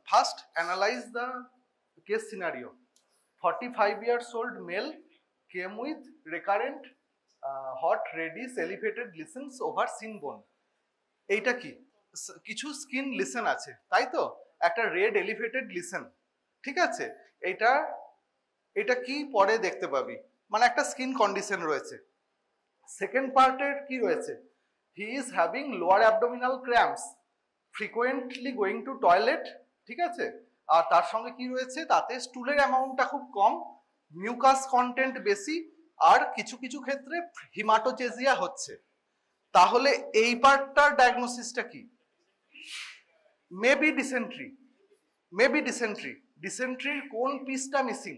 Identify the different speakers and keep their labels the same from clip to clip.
Speaker 1: First, analyze the case scenario. 45 years old male came with recurrent hot reddish elevated lesions over shin bone. এইটা কি? কিছু skin listen আছে, তাই তো? একটা রেড এলিভেটেড লিসেন, ঠিক আছে? এটা কি পরে দেখতে পাবি, মানে একটা স্কিন কন্ডিশন রয়েছে। সেকেন্ড পার্টের কি রয়েছে? He is having lower abdominal cramps, frequently going to toilet, ঠিক আছে? আর তার সঙ্গে কি রয়েছে? তাতে স্টুলের অ্যামাউন্টটা খুব কম, মিউকাস কন্টেন্ট বেশি, আর কিছু কিছু ক্ষেত্রে হিমাটোচেজিয়া হচ্ছে। তাহলে এই পার্টটার ডায়াগনোসিসটা কি? Maybe dysentery. Maybe dysentery. ডিসেন্ট্রির কোন পিসটা মিসিং?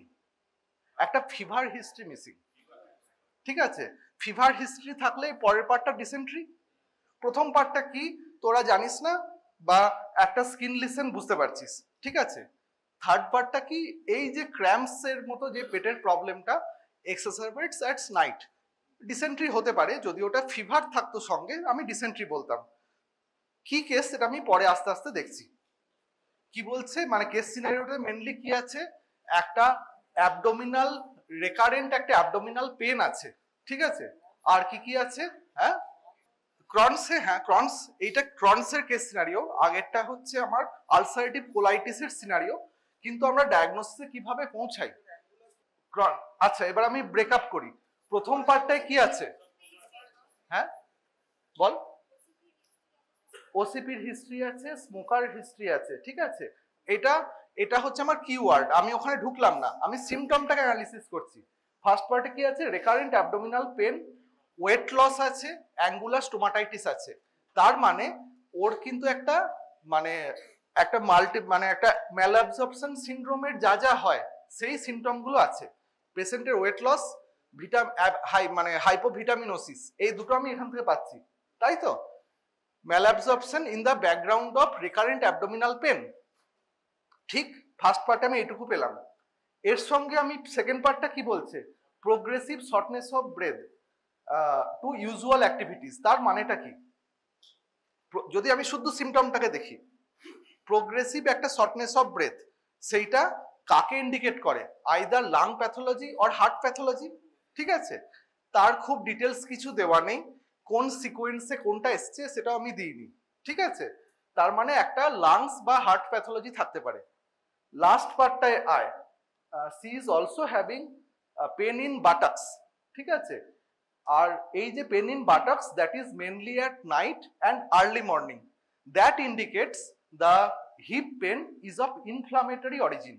Speaker 1: একটা ফিভার হিস্ট্রি মিসিং, ঠিক আছে? ফিভার হিস্ট্রি থাকলে পরের পার্টটা ডিসেন্ট্রি। প্রথম পার্টটা কি তোরা জানিস না, বা একটা স্কিন লিসেন বুঝতে পারছিস, ঠিক আছে? থার্ড পার্টটা কি? এই যে ক্র্যাম্পস এর মতো যে পেটের প্রবলেমটা এক্সারবাইটস অ্যাট নাইট, ডিসেন্ট্রি হতে পারে। যদি ওটা ফিভার থাকতো সঙ্গে আমি ডিসেন্ট্রি বলতাম। কি কেস সেটা আমি পরে আস্তে আস্তে দেখছি। কি বলছে, মানে কেস সিনারিওটা মেনলি কি আছে? একটা অ্যাবডোমিনাল রেকারেন্ট একটা অ্যাবডোমিনাল পেন আছে, ঠিক আছে? আর কি কি আছে? হ্যাঁ, ক্রনসে, হ্যাঁ ক্রনস, এইটা ক্রনসের কেস সিনারিও। আগেরটা হচ্ছে আমার আলসারেটিভ কোলাইটিসের সিনারিও। কিন্তু আমরা ডায়াগনোসিসে কিভাবে পৌঁছাই? আচ্ছা, এবার আমি ব্রেকআপ করি। প্রথম পার্টটায় কি আছে? হ্যাঁ বল। ওসিপির হিস্ট্রি আছে, স্মোকার হিস্ট্রি আছে, ঠিক আছে? এটা হচ্ছে আমার কিওয়ার্ড, আমি ওখানে ঢুকলাম না, আমি সিমটমটাকে অ্যানালিসিস করছি। ফার্স্ট পার্টে কি আছে? Recurrent abdominal pain, weight loss আছে, অ্যাঙ্গুলার স্টোমাটাইটিস আছে। তার মানে ওর কিন্তু একটা একটা ম্যালঅ্যাবজর্পশন সিনড্রোমের যা যা হয় সেই সিমটমগুলো আছে। পেশেন্টের ওয়েট লস, হাইপোভিটামিনোসিস, এই দুটো আমি এখান থেকে পাচ্ছি, তাই তো? Malabsorption in the background of recurrent abdominal pain, ঠিক? ফার্স্ট পার্টে আমি এটুকু পেলাম। এর সঙ্গে আমি সেকেন্ড পার্টটা কি বলছে? Progressive shortness of breath to usual activities. তার মানেটা কি? যদি আমি শুধু সিমটমটাকে দেখি, প্রোগ্রেসিভ একটা শর্টনেস অফ ব্রেথ, সেইটা কাকে ইন্ডিকেট করে? Either lung pathology or heart pathology, ঠিক আছে? তার খুব ডিটেলস কিছু দেওয়া নেই, কোন সিকোয়েন্সে কোনটা এসছে সেটাও আমি দিইনি, ঠিক আছে? তার মানে একটা লাংস বা হার্ট প্যাথোলজি থাকতে পারে। লাস্ট পার্টটায় আয়, she is also having pain in buttocks, ঠিক আছে? আর এই যে pain in buttocks, that is mainly at night and early morning, that indicates the hip pain is of inflammatory origin,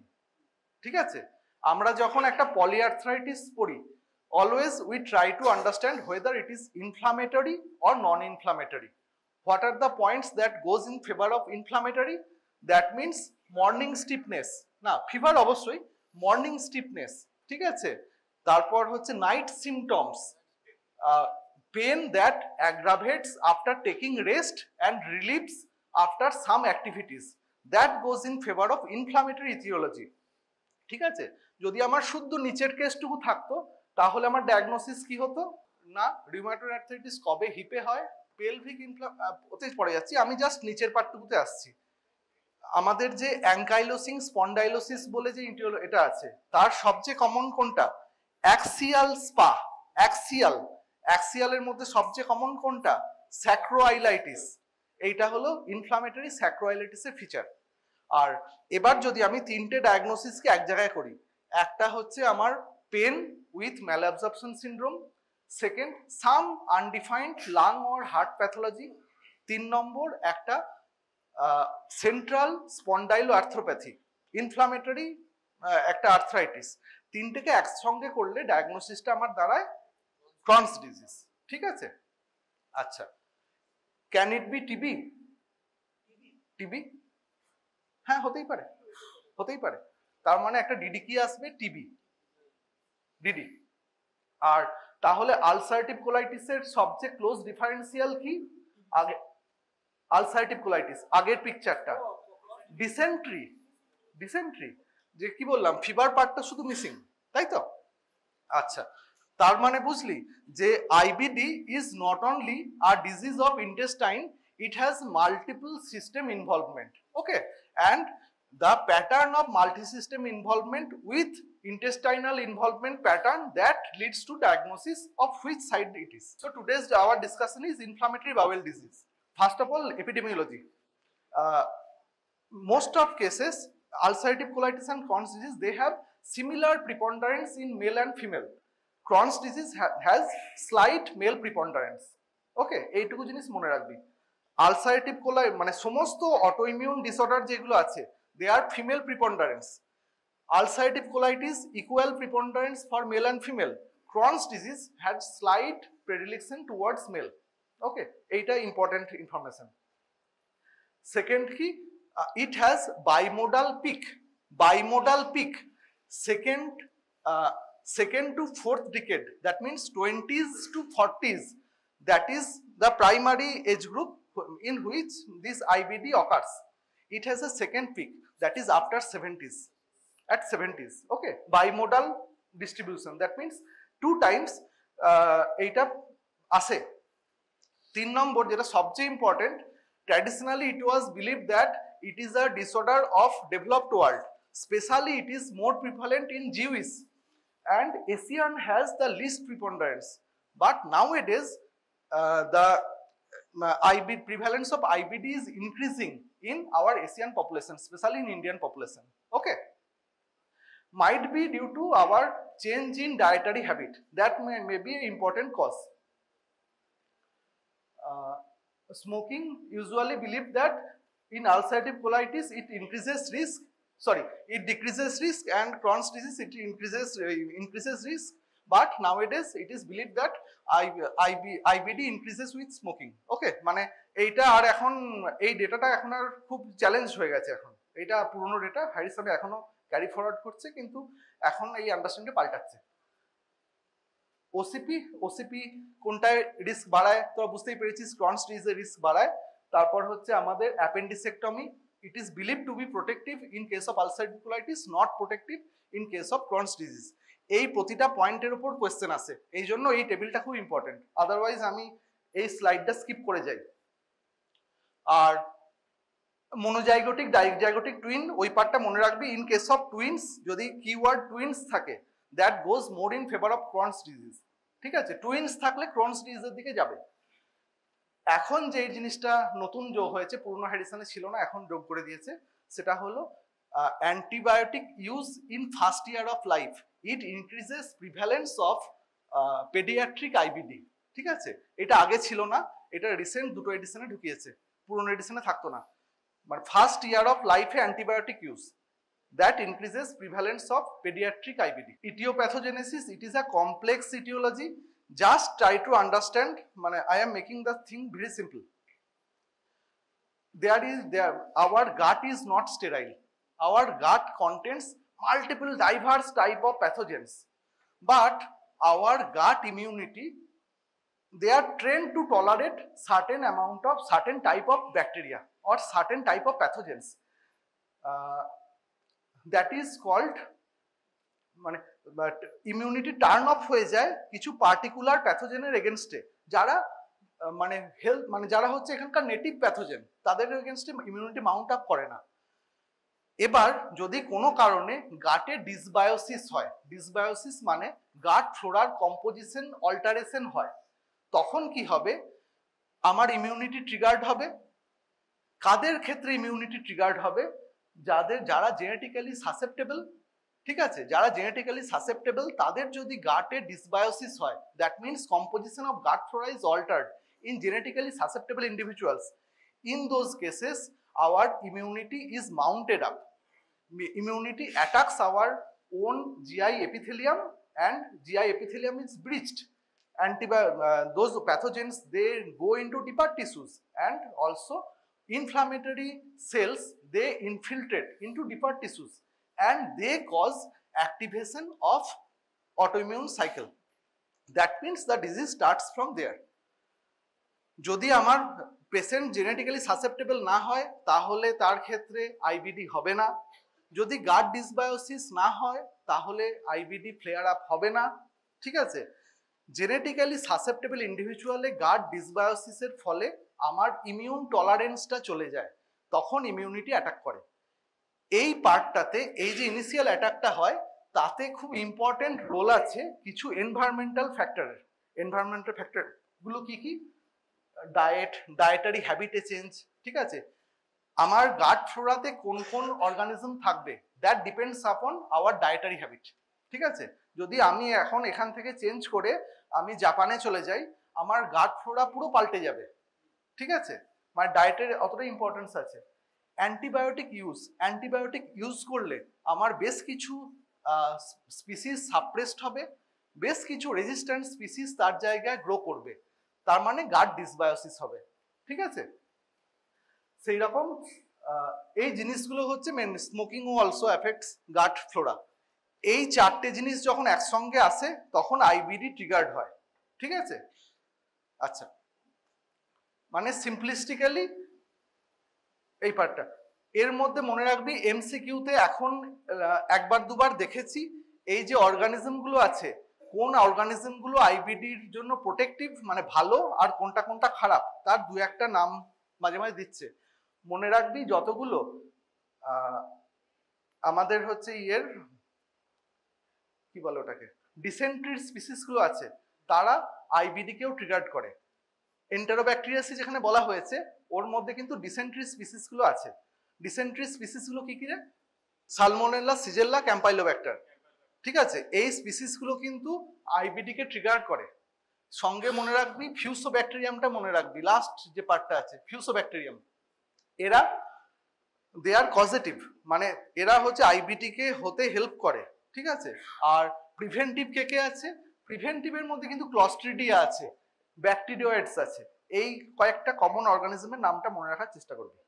Speaker 1: ঠিক আছে? আমরা যখন একটা পলিআর্থ্রাইটিস পড়ি, always we try to understand whether it is inflammatory or non-inflammatory. What are the points that goes in favor of inflammatory? That means morning stiffness, না fever অবশ্যই, morning stiffness, ঠিক আছে? তারপর হচ্ছে night symptoms, pain that aggravates after taking rest and relieves after some activities, that goes in favour of inflammatory aetiology, ঠিক আছে? যদি আমার শুদ্ধ নিচের কেসটুকু থাকতো তাহলে আমার ডায়াগনোসিস কি হতো? না রিউমাটয়েড আর্থ্রাইটিস কবে হিপে হয়, পেলভিক ওতে পড়ে যাচ্ছি, আমি জাস্ট নিচের পার্টটুকুতে আসছি। আমাদের যে অ্যাঙ্কাইলোসিং স্পন্ডাইলোসিস বলে যে এটা আছে, তার সবচেয়ে কমন কোনটা? অ্যাক্সিয়াল স্পা, অ্যাক্সিয়ালের মধ্যে সবচেয়ে কমন কোনটা? স্যাক্রোআইলাইটিস। এইটা হলো ইনফ্লামেটরি স্যাক্রোআইলাইটিসের ফিচার। আর এবার যদি আমি তিনটে ডায়াগনোসিসকে এক জায়গায় করি, একটা হচ্ছে আমার pain with malabsorption syndrome, second some undefined lung or heart pathology, 3 number একটা সেন্ট্রাল স্পন্ডাইলো আর্থ্রোপ্যাথি, ইনফ্লামেটরি একটা আর্থ্রাইটিস। তিনটেকে একসঙ্গে করলে ডায়াগনোসিসটা আমার দাঁড়ায় ক্রনস ডিজিজ, ঠিক আছে? আচ্ছা, can it be TB? TB, হ্যাঁ হতেই পারে, হতেই পারে। তার মানে একটা ডিডি কি আসবে? TB, DD. আর তাহলে আলসারেটিভ কোলাইটিসের সবচেয়ে ক্লোজ ডিফারেন্সিয়াল কি? আগে আলসারেটিভ কোলাইটিস, আগের পিকচারটা ডিসেন্ট্রি, ডিসেন্ট্রি যে কি বললাম, ফিভার পার্টটা শুধু মিসিং, তাই তো? আচ্ছা, তার মানে বুঝলি যে IBD is not only a disease of intestine, it has multiple system involvement, okay? And the pattern of multi-system involvement with intestinal involvement pattern that leads to diagnosis of which side it is. So today's our discussion is inflammatory bowel disease. First of all, epidemiology. Most of cases, ulcerative colitis and Crohn's disease, they have similar preponderance in male and female. Crohn's disease has slight male preponderance. Okay, এইটুকু জিনিস মনে রাখবি। Ulcerative কোলাই মানে সমস্ত autoimmune disorder যেগুলো আছে, they are female preponderance. Ulcerative colitis equal preponderance for male and female. Crohn's disease had slight predilection towards male. Okay, এইটা important information. Second কি, it has bimodal peak. Bimodal peak. Second to fourth decade. That means 20s to 40s. That is the primary age group in which this IBD occurs. It has a second peak. That is after 70s. At 70s. Okay. Bimodal distribution. That means 2 times এইটা আসে। 3 নম্বর যেটা সবচেয়ে important, traditionally it was believed that it is a disorder of developed world. Especially it is more prevalent in Jewish, and Asian has the least preponderance. But nowadays the prevalence of IBD is increasing in our Asian population, especially in Indian population. Okay, might be due to our change in dietary habit. That may be an important cause. Smoking, usually believed that in ulcerative colitis it increases risk. Sorry, it decreases risk, and Crohn's disease it increases risk. But nowadays it is believed that IBD increases with smoking. Okay, মানে এইটা আর এখন এই ডেটাটা এখন আর খুব challenge হয়ে গেছে। এখন এটা পুরনো ডেটা, হ্যারিসন এখনো ক্যারি ফরওয়ার্ড করছে, কিন্তু এখন এই আন্ডারস্ট্যান্ডিংটা পাল্টাচ্ছে। ওসিপি কোনটায় রিস্ক বাড়ায় তোরা বুঝতেই পেরেছিস, ক্রনস ডিজিজের রিস্ক বাড়ায়। তারপর হচ্ছে আমাদের appendicectomy, it is believed to be protective in case of ulcerative colitis, not protective in case of Crohn's disease. এই প্রতিটা পয়েন্টের উপর কোয়েশ্চেন আসে, এই জন্য এই টেবিলটা খুব ইম্পর্টেন্ট, আদারওয়াইজ আমি এই স্লাইডটা স্কিপ করে যাই। আর মনোজাইগোটিক ডাইজাইগোটিক টুইন, ওই পার্টটা মনে রাখবি। ইন কেস অফ টুইন্স, যদি কিওয়ার্ড টুইন্স থাকে, that goes more in favour of Crohn's disease. ঠিক আছে, টুইন্স থাকলে ক্রনস ডিজিজের দিকে যাবে। এখন যে জিনিসটা নতুন যোগ হয়েছে, পুরনো হ্যারিসনে ছিল না, এখন যোগ করে দিয়েছে, সেটা হলো antibiotic use in first year of life. It increases prevalence of paediatric IBD. ঠিক আছে, এটা আগে ছিল না, এটা রিসেন্ট দুটো এডিশনে ঢুকিয়েছে, পুরনো এডিশনে থাকতো না। মানে ফার্স্ট ইয়ার অফ লাইফে antibiotic use, that increases prevalence of pediatric IBD. Etiopathogenesis, it is a complex etiology. Just try to understand, I am making the thing very simple. Our gut is not sterile. Our gut contains multiple diverse type of pathogens, but our gut immunity, they are trained to tolerate certain type of bacteria or certain type of pathogens. That is called but immunity turn off হয়ে যায় কিছু particular প্যাথোজেনের এগেনস্টে, যারা যারা হচ্ছে এখানকার native pathogen, তাদের এগেনস্টে ইমিউনিটি মাউন্ট আপ করে না। এবার যদি কোনো কারণে গাটে ডিসবায়োসিস হয়, ডিসবায়োসিস মানে গাট ফ্লোরার কম্পোজিশন অল্টারেশন হয়, তখন কি হবে? আমার ইমিউনিটি ট্রিগার্ড হবে। কাদের ক্ষেত্রে ইমিউনিটি ট্রিগার্ড হবে? যারা জেনেটিক্যালি সাসেপ্টেবল। ঠিক আছে, যারা জেনেটিক্যালি সাসেপ্টেবল তাদের যদি গাটে ডিসবায়োসিস হয়, that means composition of gut flora is altered in genetically susceptible individuals. In those cases our immunity is mounted up. Immunity attacks our own GI epithelium, and GI epithelium is breached. Those pathogens, they go into deeper tissues, and also inflammatory cells, they infiltrate into deeper tissues, and they cause activation of autoimmune cycle. That means the disease starts from there. যদি আমার patient genetically susceptible না হয়, তাহলে তার ক্ষেত্রে IBD হবে না। যদি গাট ডিসবায়োসিস না হয়, তাহলে আইবিডি ফ্লেয়ার আপ হবে না। ঠিক আছে, জেনেটিক্যালি সাসেপ্টেবল ইন্ডিভিজুয়ালে গাট ডিসবায়োসিসের ফলে আমার ইমিউন টলারেন্সটা চলে যায়, তখন ইমিউনিটি অ্যাটাক করে। এই পার্টটাতে এই যে ইনিশিয়াল অ্যাটাকটা হয় তাতে খুব ইম্পর্টেন্ট রোল আছে কিছু এনভায়রনমেন্টাল ফ্যাক্টরের। এনভায়রনমেন্টাল ফ্যাক্টর গুলো কি কি? ডায়েটারি হ্যাবিটে চেঞ্জ, ঠিক আছে, আমার গাট ফ্লোরাতে কোন কোন অর্গানিজম থাকবে, that depends upon our dietary habit, ঠিক আছে। যদি আমি এখন এখান থেকে চেঞ্জ করে আমি জাপানে চলে যাই, আমার গাট ফ্লোরা পুরো পাল্টে যাবে, ঠিক আছে, মানে ডায়েটের অতটা ইম্পর্টেন্স আছে। অ্যান্টিবায়োটিক ইউজ করলে আমার বেশ কিছু স্পিসিস সাপ্রেসড হবে, বেশ কিছু রেজিস্ট্যান্ট স্পিসিস তার জায়গায় গ্রো করবে, তার মানে গাট ডিসবায়োসিস হবে, ঠিক আছে। সেই রকম এই জিনিসগুলো হচ্ছে মেন। স্মোকিং অলসো এফেক্টস গাট ফ্লোরা। এই চারটে জিনিস যখন একসঙ্গে আসে তখন আইবিডি ট্রিগার্ড হয়, ঠিক আছে। আচ্ছা, মানে সিম্পলিস্টিক্যালি এই পার্টটা এর মধ্যে মনে রাখবি, এমসিকিউতে এখন একবার দুবার দেখেছি এই যে অর্গানিজমগুলো আছে, কোন অর্গানিজমগুলো আইবিডির জন্য প্রোটেক্টিভ মানে ভালো আর কোনটা কোনটা খারাপ, তার দু একটা নাম মাঝে মাঝে দিচ্ছে। মনে রাখবি যতগুলো আমাদের হচ্ছে ইয়ের কি বলে ওটাকে ডিসেন্ট্রির স্পিসিসগুলো আছে, তারা আইবিডিকেও ট্রিগার করে। এন্টারোব্যাকটেরিয়াসি যেখানে বলা হয়েছে ওর মধ্যে কিন্তু ডিসেন্ট্রি স্পিসিসগুলো আছে। ডিসেন্ট্রি স্পিসিসগুলো কি কি রে? সালমোনেলা, সিজেল্লা, ক্যাম্পাইলোব্যাক্টার, ঠিক আছে। এই স্পিসিসগুলো কিন্তু আইবিডিকে ট্রিগার করে। সঙ্গে মনে রাখবি ফিউসোব্যাকটেরিয়ামটা মনে রাখবি, লাস্ট যে পার্টটা আছে ফিউসোব্যাকটেরিয়াম, এরা দে আর কজেটিভ, মানে এরা হচ্ছে আইবিডিকে হতে হেল্প করে, ঠিক আছে। আর প্রিভেন্টিভ কে কে আছে? প্রিভেন্টিভের মধ্যে কিন্তু ক্লস্ট্রিডিয়া আছে, ব্যাকটেরিয়েডস আছে। এই কয়েকটা কমন অর্গানিজমের নামটা মনে রাখার চেষ্টা করবি।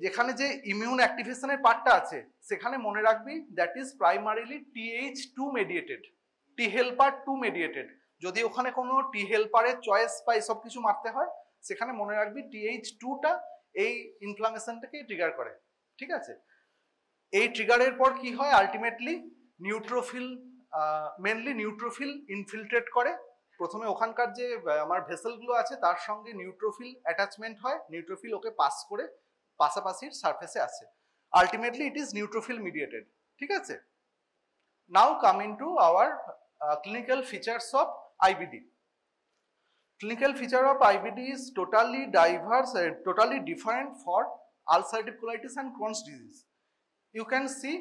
Speaker 1: যেখানে যে ইমিউন অ্যাক্টিভেশনের পার্টটা আছে সেখানে মনে রাখবি that is primarily TH2 mediated, T helper 2 mediated. যদি ওখানে কোনো টি হেল্পারের চয়েস বা এসব কিছু মারতে হয় সেখানে মনে রাখবি TH2টা এই ইনফ্লামেশনটাকে ট্রিগার করে, ঠিক আছে। এই ট্রিগারের পর কি হয়? Ultimately neutrophil, mainly neutrophil infiltrate করে। প্রথমে ওখানকার যে আমার ভেসেলগুলো আছে তার সঙ্গে নিউট্রোফিল অ্যাটাচমেন্ট হয়, নিউট্রোফিল ওকে পাস করে পাশাপাশির সারফেসে আসে। Ultimately it is neutrophil mediated, ঠিক আছে। নাও coming to our clinical features of IBD. Clinical feature of IBD is totally diverse, totally different for ulcerative colitis and Crohn's disease. You can see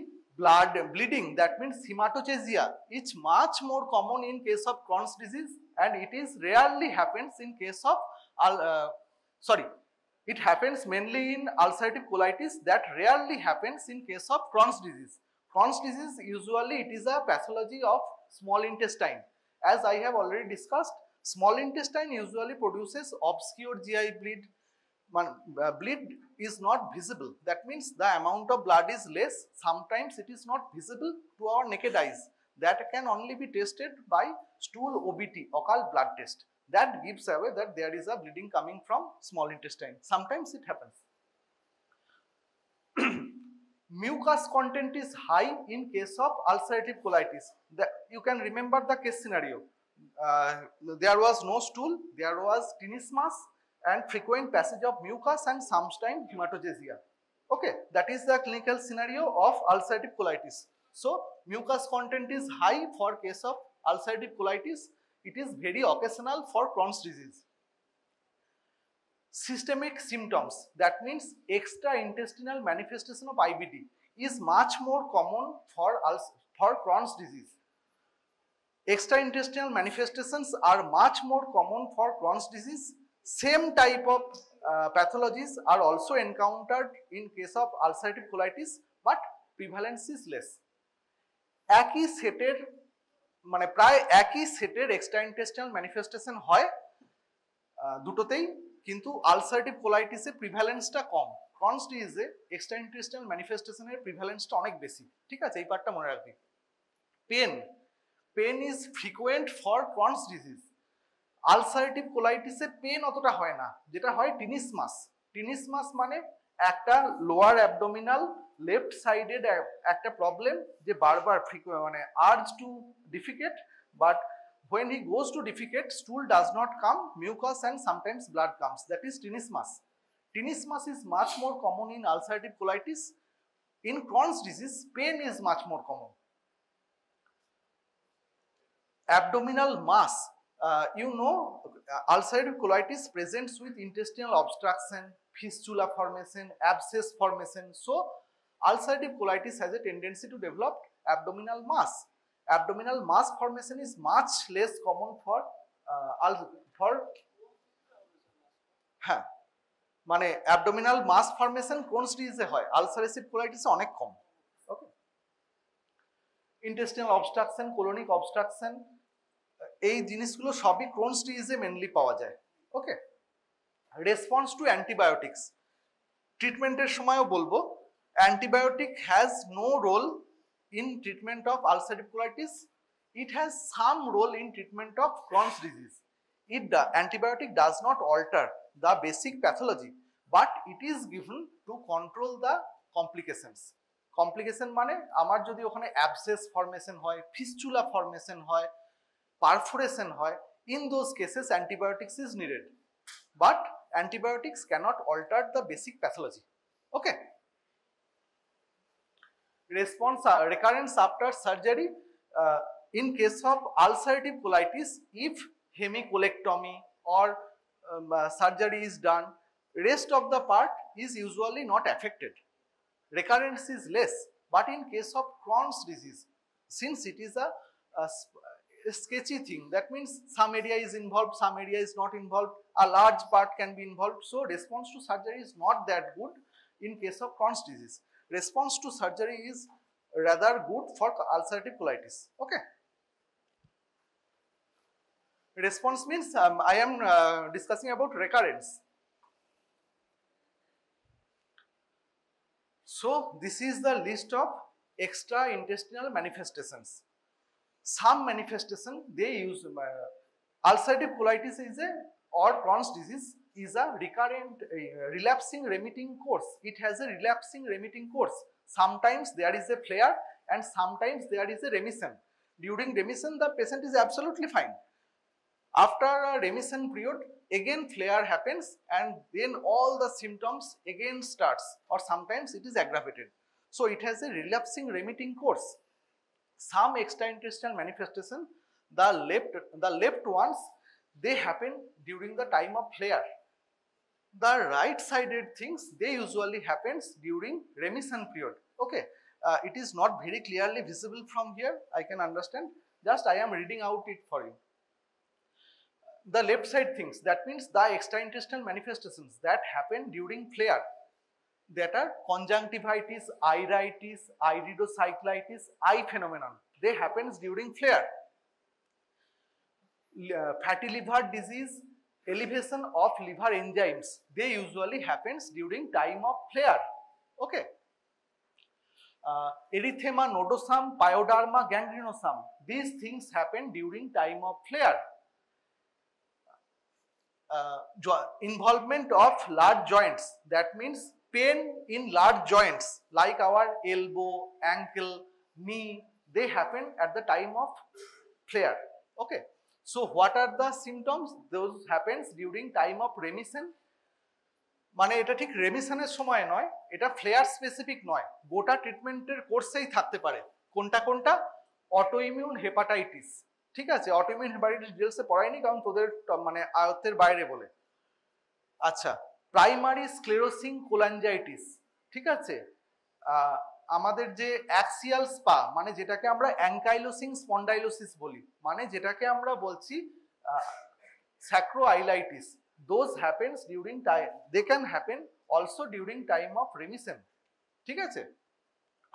Speaker 1: bleeding, that means hematochezia, is much more common in case of Crohn's disease, and it is rarely happens in case of it happens mainly in ulcerative colitis, that rarely happens in case of Crohn's disease. Crohn's disease usually it is a pathology of small intestine. As I have already discussed, small intestine usually produces obscure GI bleed. Bleed is not visible, that means the amount of blood is less. Sometimes it is not visible to our naked eyes, that can only be tested by stool OBT, occult blood test, that gives away that there is a bleeding coming from small intestine. Sometimes it happens. Mucus content is high in case of ulcerative colitis. You can remember the case scenario. There was no stool, there was tenesmus and frequent passage of mucus and sometimes hematochezia. Okay, that is the clinical scenario of ulcerative colitis. So mucus content is high for case of ulcerative colitis. It is very occasional for Crohn's disease. Systemic symptoms, that means extra-intestinal manifestation of IBD, is much more common for Crohn's disease. Extra-intestinal manifestations are much more common for Crohn's disease. Same type of pathologies are also encountered in case of ulcerative colitis, but prevalence is less. একই সেটের মানে প্রায় একই সেটের এক্সট্রাইন্টেস্টাইনাল manifestation হয় দুটোতেই, কিন্তু ulcerative কোলাইটিসে প্রিভ্যালেন্সটা কম, Crohn's ডিজিজে এক্সট্রাইন্টেস্টাইনাল ম্যানিফেস্টেশনের প্রিভ্যালেন্সটা অনেক বেশি, ঠিক আছে। এই পার্টটা মনে রাখবি। Pain is frequent for Crohn's disease. Ulcerative কোলাইটিসে পেন অতটা হয় না, যেটা হয় টিনিসমাস। টিনিসমাস মানে একটা লোয়ার অ্যাবডোমিনাল লেফট সাইডেড একটা প্রবলেম, যে বারবার মানে urge to defecate, but when he goes to defecate, stool does not come, mucus and sometimes blood comes, that is tenesmus. Tenesmus is much more common in ulcerative colitis. In Crohn's disease, pain is much more common. Abdominal mass, ulcerative colitis presents with intestinal obstruction, fistula formation, abscess formation. So ulcerative colitis has a tendency to develop abdominal mass. Abdominal mass formation is much less common for মানে abdominal মাস formation Crohn's ডিজিজে হয়, ulcerative কোলাইটিসে অনেক কম। ওকে, intestinal obstruction, কোলোনিক obstruction, এই জিনিসগুলো সবই Crohn's ডিজিজে mainly পাওয়া যায়। ওকে, response to antibiotics, ট্রিটমেন্টের সময়ও বলবো antibiotic has no role in treatment of ulcerative colitis, it has some role in treatment of Crohn's disease. Antibiotic does not alter the basic pathology, but it is given to control the complications. Complication মানে আমার যদি ওখানে abscess formation হয়, fistula formation হয়, perforation হয়, in those cases antibiotics is needed, but antibiotics cannot alter the basic pathology. Okay, response recurrence after surgery, in case of ulcerative colitis, if hemicolectomy or surgery is done, rest of the part is usually not affected. Recurrence is less, but in case of Crohn's disease, since it is a sketchy thing, that means some area is involved, some area is not involved, a large part can be involved, so response to surgery is not that good in case of Crohn's disease. Response to surgery is rather good for ulcerative colitis. Okay, response means I am discussing about recurrence. So this is the list of extra intestinal manifestations. Some manifestation they use ulcerative colitis is a or Crohn's disease is a recurrent relapsing remitting course. It has a relapsing remitting course. Sometimes there is a flare and sometimes there is a remission. During remission the patient is absolutely fine. After a remission period again flare happens and then all the symptoms again starts, or sometimes it is aggravated. So it has a relapsing remitting course. Some extraintestinal manifestation, the left ones, they happen during the time of flare. The right sided things they usually happens during remission period. Okay, it is not very clearly visible from here, I can understand, just I am reading out it for you. The left side things, that means the extraintestinal manifestations that happen during flare, that are conjunctivitis, iritis, iridocyclitis, eye phenomenon, they happens during flare. Fatty liver disease, elevation of liver enzymes, they usually happens during time of flare. Okay, erythema nodosum, pyoderma gangrenosum, these things happen during time of flare. Involvement of large joints, that means pain in large joints like our elbow, ankle, knee, they happen at the time of flare. Okay, so what are the symptoms? Those happens during time of remission. মানে এটা ঠিক রেমিশনের সময় নয়, এটা flair specific নয়, গোটা ট্রিটমেন্টের কোর্সেই থাকতে পারে। কোনটা কোনটা? অটোইমিউন হেপাটাইটিস, ঠিক আছে, অটোইমিউন হেপাটাইটিস ডিটেলসে পড়াইনি কারণ তোদের মানে আয়ত্তের বাইরে বলে। আচ্ছা, প্রাইমারি স্ক্লেরোসিং কোলাঞ্জাইটিস, ঠিক আছে, আমাদের যে অ্যাক্সিয়াল স্পা মানে যেটাকে আমরা অ্যাঙ্কাইলোসিং স্পন্ডাইলোসিস বলি, মানে যেটাকে আমরা বলছি স্যাক্রোআইলাইটিস, those happens during time, they can happen also during time of remission, ঠিক আছে।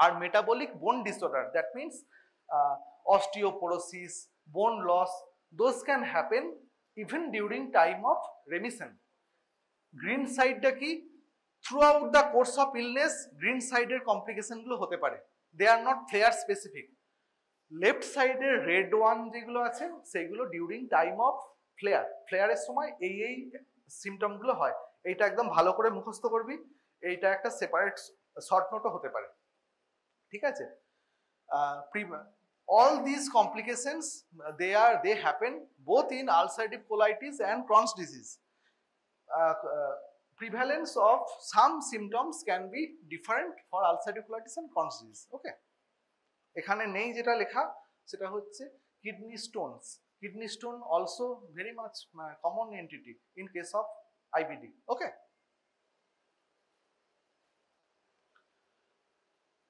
Speaker 1: আর মেটাবলিক বোন disorder, that means osteoporosis, bone loss, those can happen even during time of remission. Green সাইডটা কি? throughout the course of illness green সাইডের complication গুলো হতে পারে, they are not flare specific. Left সাইডের রেড ওয়ান যেগুলো আছে সেগুলো ডিউরিং টাইম অফ ফ্লেয়ার, ফ্লেয়ারের সময় এই সিমটম গুলো হয়। এইটা একদম ভালো করে মুখস্থ করবি, এইটা একটা সেপারেট শর্ট নোটও হতে পারে, ঠিক আছে। all these complications they happen both in ulcerative colitis and Crohn's disease. Prevalence of some symptoms can be different for ulcerative colitis and Crohn's disease. Okay, এখানে নেই যেটা লেখা সেটা হচ্ছে kidney stones. Kidney stone also very much common entity in case of IBD. Okay,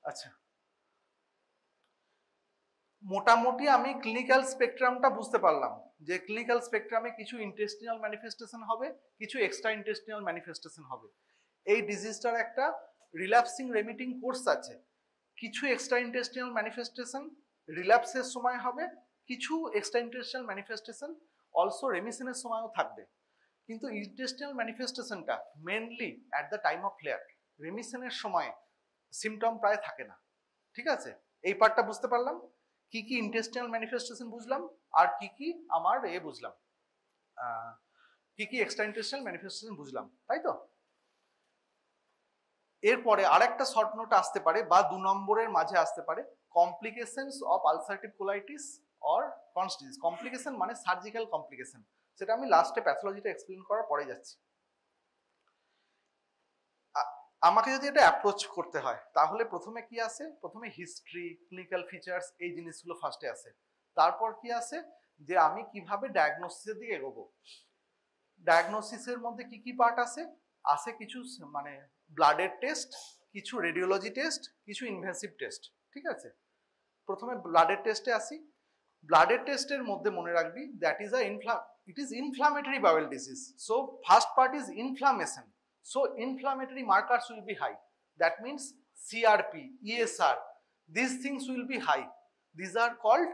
Speaker 1: আচ্ছা, মোটামুটি আমি clinical স্পেকট্রামটা বুঝতে পারলাম যে ক্লিনিক্যাল স্পেকট্রামে কিছু ইন্টেস্টিনাল ম্যানিফেস্টেশন হবে, কিছু এক্সট্রা ইন্টেস্টিনাল ম্যানিফেস্টেশন হবে। এই ডিজিজটার একটা রিল্যাপসিং রেমিটিং কোর্স আছে। কিছু এক্সট্রা ইন্টেস্টিনাল ম্যানিফেস্টেশন রিল্যাপসের সময় হবে, কিছু এক্সট্রা ইন্টেস্টিনাল ম্যানিফেস্টেশন অলসো রেমিশনের সময়ও থাকবে। কিন্তু ইন্টেস্টিনাল ম্যানিফেস্টেশনটা mainly at the time of flare, রেমিশনের সময় সিমটম প্রায় থাকে না। ঠিক আছে, এই পার্টটা বুঝতে পারলাম। কি কি ইন্টেস্টিনাল ম্যানিফেস্টেশন বুঝলাম, আর কি কি আমার বুঝলাম, কি কি এক্সট্রা ইন্টেস্টিনাল ম্যানিফেস্টেশন বুঝলাম, তাই তো? এরপরে আরেকটা শর্ট নোট আসতে পারে বা 2 নম্বরের মাঝে আসতে পারে, complications of ulcerative colitis or Crohn's disease. Complication মানে সার্জিক্যাল কমপ্লিকেশন, সেটা আমি লাস্টে প্যাথোলজিটা এক্সপ্লেন করার পরে যাচ্ছি। আমাকে যদি এটা অ্যাপ্রোচ করতে হয় তাহলে প্রথমে কি আসে? প্রথমে হিস্ট্রি, ক্লিনিক্যাল ফিচার্স, এই জিনিসগুলো ফার্স্টে আসে। তারপর কি আসে যে আমি কিভাবে ডায়াগনোসিসের দিকে এগোবো। ডায়াগনোসিসের মধ্যে কি কি পার্ট আসে? আসে কিছু মানে ব্লাডের টেস্ট, কিছু রেডিওলজি টেস্ট, কিছু ইনভেসিভ টেস্ট। ঠিক আছে, প্রথমে ব্লাডের টেস্টে আসি। ব্লাডের টেস্টের মধ্যে মনে রাখবি that is it is inflammatory bowel disease. So first part is inflammation. So inflammatory markers will be high. That means CRP, ESR, these things will be high. These are called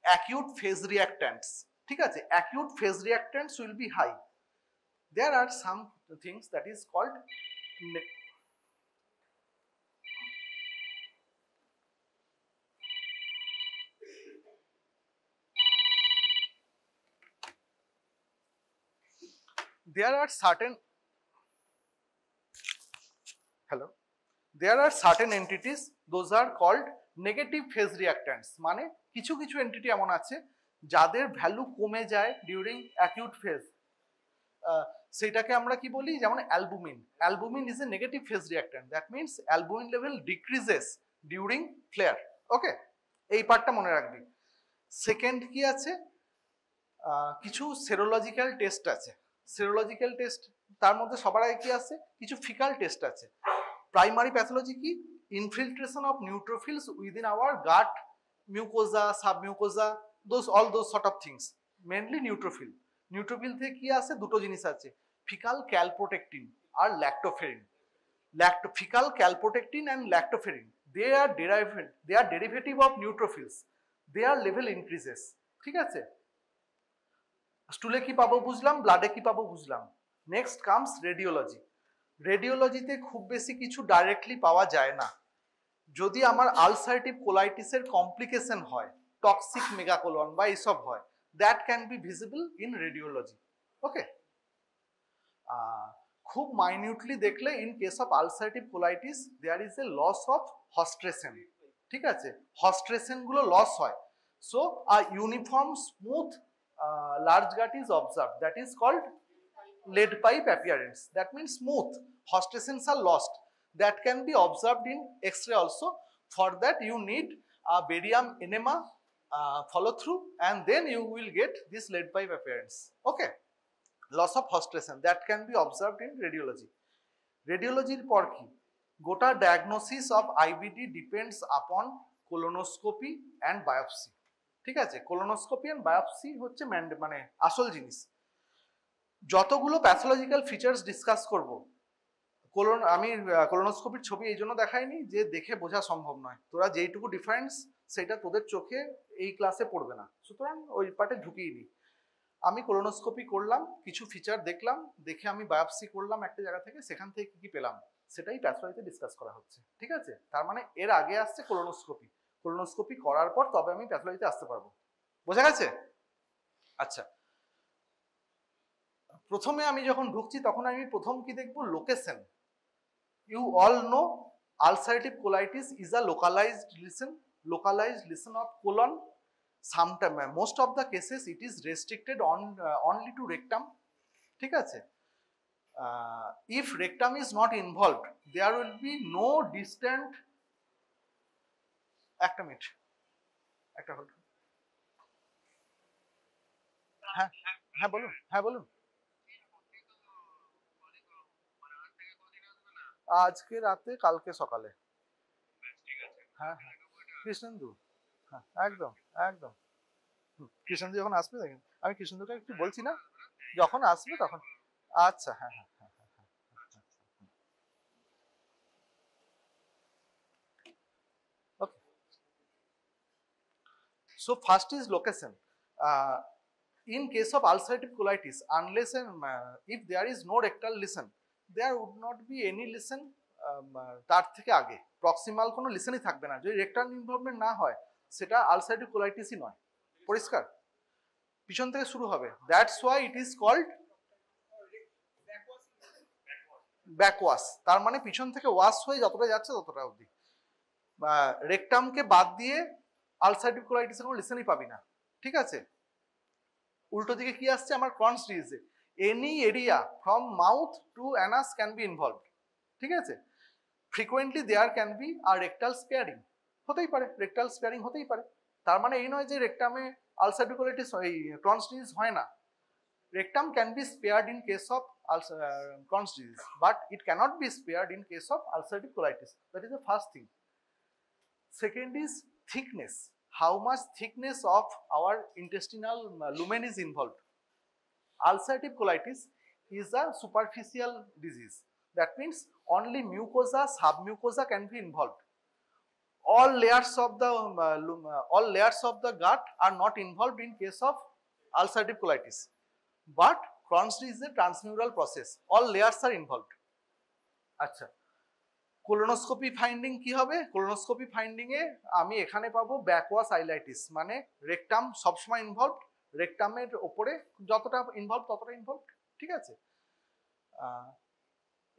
Speaker 1: acute phase reactants. ঠিক আছে, acute phase reactants will be high. There are some things that is called there are certain entities, those are called negative phase reactants. মানে কিছু কিছু entity এমন আছে যাদের value কমে যায় ডিউরিং অ্যাকিউট ফেজ। সেটাকে আমরা কি বলি? যেমন albumin. Albumin is a negative phase reactant. That means albumin level decreases during flare. Okay, এই পার্টটা মনে রাখবি। সেকেন্ড কি আছে? কিছু সেরোলজিক্যাল টেস্ট আছে। সেরোলজিক্যাল টেস্ট তার মধ্যে সবার আগে কি আছে? কিছু ফিকাল টেস্ট আছে। প্রাইমারি প্যাথোলজি কি? Infiltration of neutrophils within our gut mucosa, submucosa, all those sort of things, mainly neutrophil. Neutrophil থেকে কি আছে? দুটো জিনিস আছে, faecal calprotectin R lactoferrin. Faecal calprotectin and lactoferrin, they are derivative of neutrophils, their level increases। ঠিক আছে, স্টুলে কি পাবো বুঝলাম, ব্লাডে কি পাবো বুঝলাম। Next comes radiology. রেডিওলজিতে খুব বেশি কিছু ডাইরেক্টলি পাওয়া যায় না। যদি আমার আলসারেটিভ কোলাইটিসের কমপ্লিকেশন হয়, টক্সিক মেগাকোলন বা এইসব হয়, that can be visible in radiology. Okay, খুব মাইনিউটলি দেখলে in case of ulcerative colitis there is a loss of haustration. ঠিক আছে, হস্ট্রেসেন গুলো লস হয়। So a uniform smooth large gut is observed, that is called lead pipe appearance. That means smooth hostrescens are lost. That can be observed in X-ray also. For that you need a barium enema follow through, and then you will get this lead pipe appearance. Okay, loss of hostresin that can be observed in radiology. Radiology por ki gota diagnosis of IBD depends upon colonoscopy and biopsy. ঠিক আছে, colonoscopy and biopsy হচ্ছে মানে আসল জিনিস। যতগুলো pathological features discuss করব, আমি কোলোনোস্কোপির ছবি এই জন্য দেখাইনি যে দেখে বোঝা সম্ভব নয়। তোরা যেইটুকু ডিফারেন্স সেটা তোদের চোখে এই ক্লাসে পড়বে না, সুতরাং ওই পার্টে ঢুকিয়ে নি। আমি কোলোনোস্কোপি করলাম, কিছু ফিচার দেখলাম, দেখে আমি বায়োপসি করলাম একটা জায়গা থেকে, সেখান থেকে কি কি পেলাম সেটাই প্যাথোলজিতে ডিসকাস করা হচ্ছে। ঠিক আছে, তার মানে এর আগে আসছে কোলোনোস্কোপি। কোলোনোস্কোপি করার পর তবে আমি প্যাথোলজিতে আসতে পারবো। বোঝা গেছে? আচ্ছা, প্রথমে আমি যখন ঢুকছি তখন আমি প্রথম কি দেখবো? Location. You all know ulcerative colitis is a localized lesion of colon. Sometimes most of the cases it is restricted only to rectum. ঠিক আছে, if rectum is not involved, there will be no distant. একটা minute, একটা hold. হ্যাঁ হ্যাঁ বলুন, হ্যাঁ বলুন। আজকে রাতে, কালকে সকালে। হ্যাঁ হ্যাঁ কৃষ্ণেন্দু, হ্যাঁ একদম একদম। কৃষ্ণেন্দু যখন আসবে দেখেন, আমি কৃষ্ণেন্দুকে একটু বলছি না, যখন আসবে তখন। আচ্ছা হ্যাঁ হ্যাঁ হ্যাঁ হ্যাঁ হ্যাঁ। ওকে, so first is location. In case of ulcerative colitis, unless and if there is no rectal lesion, there would not be any lesion তার থেকে আগে প্রক্সিমাল কোনো লিসেনই থাকবে না। যদি রেকটাল ইনভলভমেন্ট না হয় সেটা আলসারেটিভ কোলাইটিসই নয়। পরিষ্কার? পিছন থেকে শুরু হবে, that's why it is called backwash. তার মানে পিছন থেকে ওয়াশ হয়ে যতটা যাচ্ছে ততটা অবধি। রেকটামকে বাদ দিয়ে আলসারেটিভ কোলাইটিসের কোনো লিসেনই পাবি না। ঠিক আছে? উল্টো দিকে কি আসছে আমার ক্রনস ডিজিজে, any area from mouth to anus can be involved. ঠিক আছে? Frequently there can be are rectal sparing, হতেই পারে, রেকটাল স্পেয়ারিং হতেই পারে। তার মানে এই নয় যে রেকটামে আলসারেটিভ কোলাইটিস এই ক্রনস ডিজিজ হয় না। Rectum can be spared in case of Crohn's disease, but it cannot be spared in case of ulcerative colitis. That is the first thing. Second is thickness. How much thickness of our intestinal lumen is involved? Ulcerative colitis is a superficial disease. That means only mucosa, submucosa can be involved. All layers of the gut are not involved in case of ulcerative colitis. But Crohn's disease is a transmural process. All layers are involved. আচ্ছা, colonoscopy finding কি হবে? Colonoscopy finding এ আমি এখানে পাবো backwash আইলাইটিস, মানে rectum সবসময় involved, রেকটামের ওপরে যতটা ইনভলভ ততটা ইনভলভড। ঠিক আছে?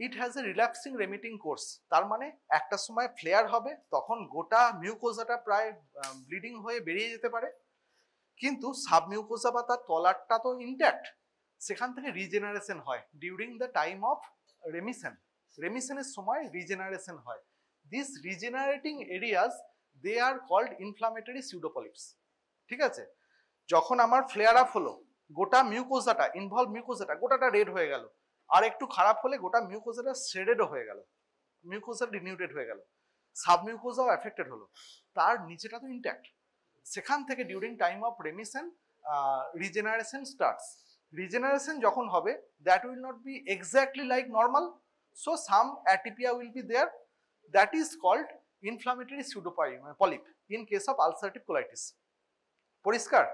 Speaker 1: It has a relaxing remitting course. তার মানে একটা সময় ফ্লেয়ার হবে, তখন গোটা মিউকোজাটা প্রায় ব্লিডিং হয়ে বেরিয়ে যেতে পারে, কিন্তু সাবমিউকোজা বা তার তলারটা তো ইনট্যাক্ট, সেখান থেকে রিজেনারেশন হয় during the time of remission. রেমিশনের সময় রিজেনারেশন হয়। This regenerating areas they are called inflammatory pseudopolyps. ঠিক আছে? যখন আমার ফ্লেয়ার আপ হলো, গোটা মিউকোজাটা, ইনভলভ মিউকোজাটা গোটাটা রেড হয়ে গেল, আর একটু খারাপ হলে গোটা মিউকোজাটা শ্রেডেডও হয়ে গেল, মিউকোজা ডিনিউটেড হয়ে গেল, সাবমিউকোজাও এফেক্টেড হলো, তার নিচেটা তো ইনট্যাক্ট। সেখান থেকে during time of remission regeneration starts. Regeneration যখন হবে, that will not be exactly like normal, so some atypia will be there, that is called inflammatory pseudopolyp in case of ulcerative colitis. পরিষ্কার?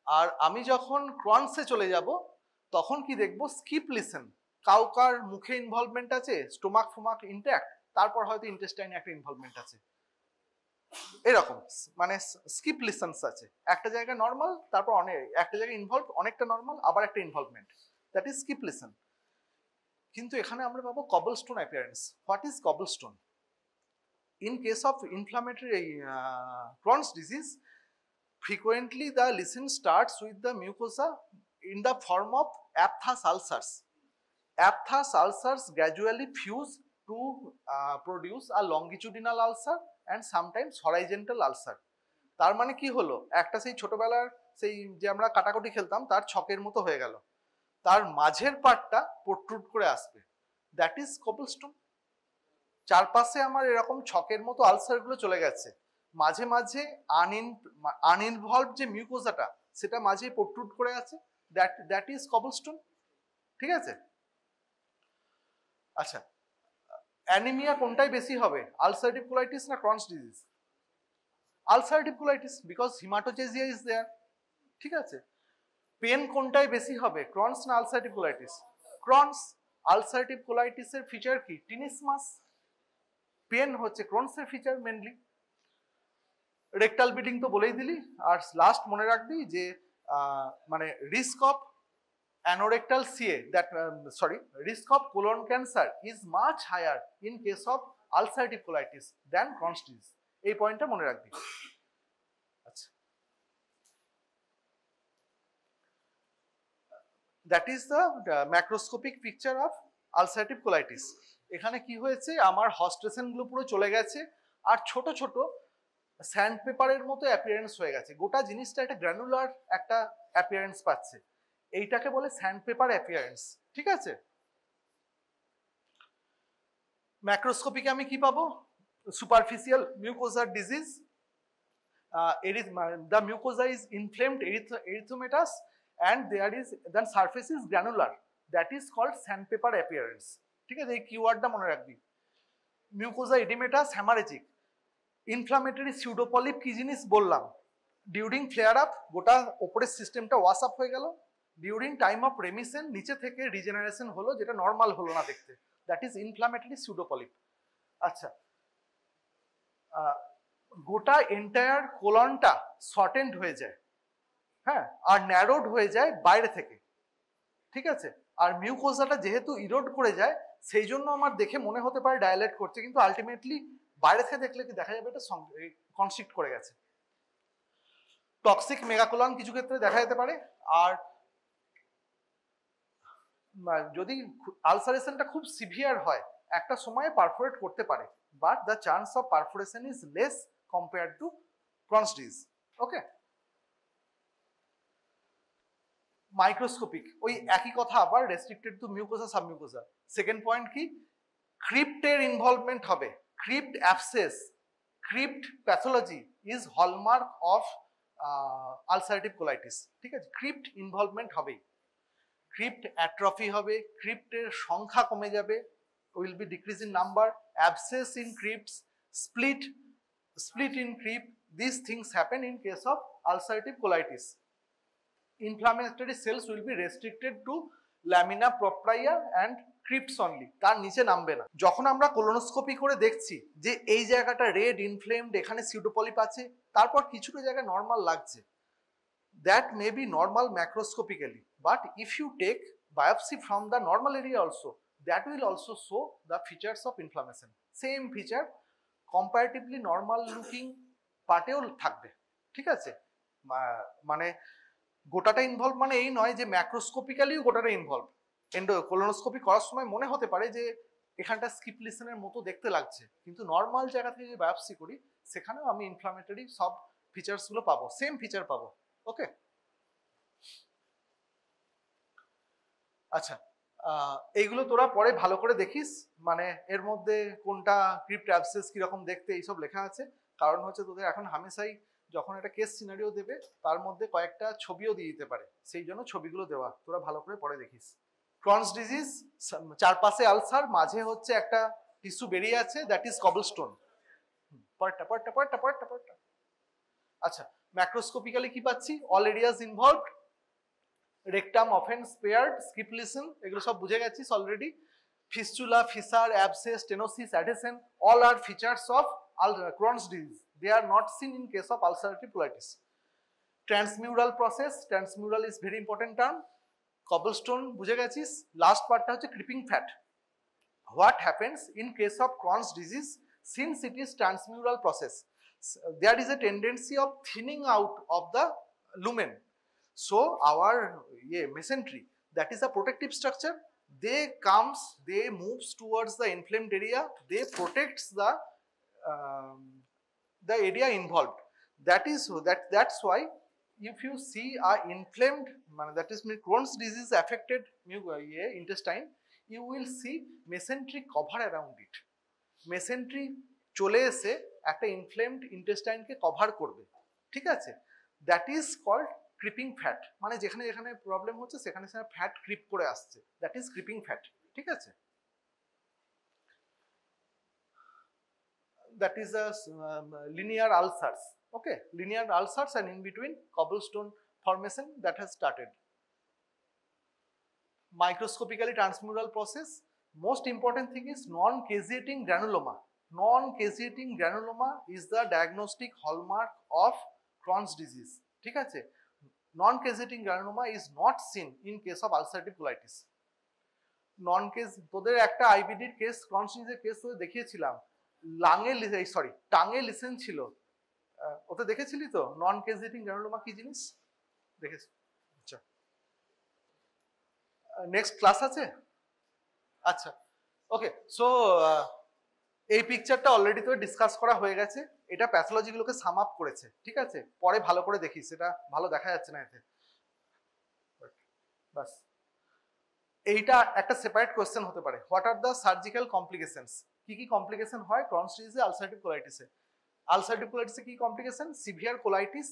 Speaker 1: আর আমি যখন ক্রনসে চলে যাব তখন কি দেখবো? Skip listen. কাউকার মুখে ইনভলভমেন্ট আছে, স্টোমাক ফোমাক ইনট্যাক্ট, তারপর হয়তো ইন্টেস্টাইনে একটা ইনভলভমেন্ট আছে, এরকম মানে স্কিপ লিসেন্স আছে। একটা জায়গায় নর্মাল, তারপর অনেক একটা জায়গায় ইনভলভ, অনেকটা নর্মাল, আবার একটা involvement, that is skip lesion. কিন্তু এখানে আমরা পাবো cobblestone appearance. What is cobblestone? In case of inflammatory Crohn's disease, frequently the lesion starts with the mucosa in the form of aphthous ulcers. Aphthous ulcers gradually fuse to produce a longitudinal ulcer and sometimes horizontal ulcer. তার মানে কি হলো? একটা সেই ছোটবেলার সেই যে আমরা কাটাকুটি খেলতাম তার ছকের মতো হয়ে গেল, তার মাঝের পার্টটা প্রোট্রুড করে আসবে, দ্যাট ইজ কবলস্টোন। চারপাশে আমার এরকম ছকের মতো আলসারগুলো চলে গেছে, মাঝে মাঝে আনইনভলভ যে মিউকোজাটা সেটা মাঝে প্রোট্রুড করে আছে, দ্যাট ইজ কবলস্টোন। ঠিক আছে? আচ্ছা, অ্যানিমিয়া কোনটাই বেশি হবে, আলসারেটিভ কোলাইটিস না Crohn's disease? Ulcerative colitis, because haematochezia is there. ঠিক আছে? পেন কোনটাই বেশি হবে, ক্রনস না আলসারেটিভ কোলাইটিস? ক্রনস। আলসারেটিভ কোলাইটিসের ফিচার কি? টিনিসমাস। পেন হচ্ছে ক্রনসের ফিচার মেনলি। রেকটাল ব্লিডিং তো বলেই দিলি। আর লাস্ট মনে রাখবি যে মানে risk of anorectal CA, that sorry, risk of colon cancer is much higher in case of ulcerative colitis than Crohn's disease. এই পয়েন্টটা মনে রাখবি। আচ্ছা, that is the macroscopic picture of ulcerative colitis. এখানে কি হয়েছে, আমার হস্টেশনগুলো পুরো চলে গেছে আর ছোট ছোট স্যান্ড পেপারের মতো অ্যাপিয়ারেন্স হয়ে গেছে, গোটা জিনিসটা একটা গ্র্যানুলার একটা অ্যাপিয়ারেন্স পাচ্ছে, এইটাকে বলে স্যান্ড পেপার অ্যাপিয়ারেন্স। ঠিক আছে, ম্যাক্রোস্কোপিকে আমি কি পাবো, সুপারফিশিয়াল মিউকোজার disease, the mucosa is inflamed erythematous and there is then surface is granular, that is called sandpaper appearance। ঠিক আছে, এই কিওয়ার্ডটা মনে রাখবি। মিউকোজা এডিমেটাস হ্যামারেজিক, ইনফ্লামেটরি সিউডোপলিপ কি জিনিস বললাম, ডিউরিং ফ্লেয়ার আপ গোটা ওপরের সিস্টেমটা ওয়াশ আপ হয়ে গেল, ডিউরিং টাইম অফ রেমিশন নিচে থেকে রিজেনারেশন হলো, যেটা নর্মাল হলো না দেখতে, দ্যাট ইজ ইনফ্লামেটরি সিউডোপলিপ। আচ্ছা, গোটা এন্টায়ার কোলনটা শর্টেন্ড হয়ে যায়, হ্যাঁ, আর ন্যারোড হয়ে যায় বাইরে থেকে। ঠিক আছে, আর মিউকোজাটা যেহেতু ইরোড করে যায় সেই জন্য আমার দেখে মনে হতে পারে ডায়ালেট করছে, কিন্তু আলটিমেটলি বাইরে থেকে দেখলে কি দেখা যাবে এটা কনস্ট্রিক্ট করে গেছে। টক্সিক মেগাকোলন কিছু ক্ষেত্রে দেখা যেতে পারে, আর যদি আলসারেশনটা খুব সিভিয়ার হয় একটা সময়ে পারফোরেট করতে পারে, but the chance of perforation is less compared to Crohn's disease. Okay, microscopic ওই একই কথা, আবার restricted to mucosa submucosa. Second point কি, ক্রিপ্টের ইনভলভমেন্ট হবে, crypt abscess, crypt pathology is hallmark of ulcerative colitis. ঠিক আছে, ক্রিপ্ট ইনভলভমেন্ট হবেই, ক্রিপ্ট অ্যাট্রফি হবে, ক্রিপ্টের সংখ্যা কমে যাবে, will be decrease in number, abscess in crypts, split in crypt, these things happen in case of ulcerative colitis. Inflammatory cells will be restricted to lamina propria and crypts only, তার নিচে নামবে না। যখন আমরা কোলোনোস্কোপি করে দেখছি যে এই জায়গাটা রেড ইনফ্লেমড, এখানে সিউডোপলিপ আছে, তারপর কিছুটা জায়গা নর্মাল লাগছে, that may be normal macroscopically, but if you take biopsy from the normal area also, that will also show the features of inflammation, same feature comparatively normal looking পার্টেও থাকবে। ঠিক আছে, মানে গোটাটা ইনভলভ মানে এই নয় যে ম্যাক্রোস্কোপিক্যালিও গোটাটা ইনভলভ। কোলোনোস্কোপি করার সময় মনে হতে পারে যে এখানটা স্কিপ লিসেনের মতো দেখতে লাগছে, কিন্তু নর্মাল জায়গা থেকে যে বায়োপসি করি সেখানেও আমি ইনফ্লামেটরি সব ফিচার্সগুলো পাবো, সেম ফিচার পাবো। ওকে, আচ্ছা, এইগুলো তোরা পরে ভালো করে দেখিস, মানে এর মধ্যে কোনটা ক্রিপ্ট অ্যাবসেস কিরকম দেখতে এইসব লেখা আছে, কারণ হচ্ছে তোদের এখন হামেশাই যখন একটা কেস সিনারিও দেবে তার মধ্যে কয়েকটা ছবিও দিয়ে দিতে পারে, সেই জন্য ছবিগুলো দেওয়া, তোরা ভালো করে পরে দেখিস। ক্রনস ডিজিজ, চারপাশে আলসার, মাঝে হচ্ছে একটা টিস্যু বেরিয়ে আছে, দ্যাট ইজ কবলস্টোন। পরেরটা পরেরটা পরেরটা পরেরটা পরেরটা। আচ্ছা, ম্যাক্রোস্কোপিক্যালি কি পাচ্ছি, all areas involved, rectum often spared, skip lesion, এগুলো সব বুঝে গেছিস already. Fistula, fissure, abscess, stenosis, adhesion, all are features of Crohn's disease. They are not seen in case of ulcerative colitis. Transmural process, transmural is very important term. Cobblestone বুঝে গেছিস। Last পার্টটা হচ্ছে creeping fat. What happens in case of Crohn's disease, since it is transmural process, there is a tendency of thinning out of the lumen. So our mesentery, that is a protective structure, they moves towards the inflamed area, they protects the area involved. That's why if you see a inflamed, that is Crohn's disease affected intestine, you will see mesentery cover around it. Mesentery চলে এসে একটা inflamed intestine কে cover করবে। ঠিক আছে, that is called creeping fat, মানে যেখানে যেখানে problem হচ্ছে সেখানে সেখানে ফ্যাট ক্রিপ করে আসছে, দ্যাট ইজ ক্রিপিং ফ্যাট। ঠিক আছে, that is a linear ulcers. Okay, linear ulcers and in between cobblestone formation that has started. Microscopically transmural process, most important thing is non-caseating granuloma. Non-caseating granuloma is the diagnostic hallmark of Crohn's disease. ঠিক আছে, non-caseating granuloma is not seen in case of ulcerative colitis. Non-case, তোদের একটা আইবিডির case, Crohn's disease case তোদের দেখিয়েছিলাম, টাঙে listen ছিল, ওটা দেখেছিলি তো? নন কেজিটিং granuloma কি জিনিস দেখেছি? আচ্ছা, নেক্সট ক্লাস আছে? আচ্ছা, ওকে। সো এই পিকচারটা অলরেডি তো ডিসকাস করা হয়ে গেছে। এটা প্যাথোলজিগুলোকে সাম আপ করেছে, ঠিক আছে? পরে ভালো করে দেখিস, এটা ভালো দেখা যাচ্ছে না এতে। বাস, এইটা একটা সেপারেট কোয়েশ্চেন হতে পারে। What are the surgical complications? কি কি কমপ্লিকেশন হয় ক্রনস ডিজিজে, আলসারেটিভ কোলাইটিসে? আলসারেটিভ কোলাইটিসে কি complication? Severe colitis,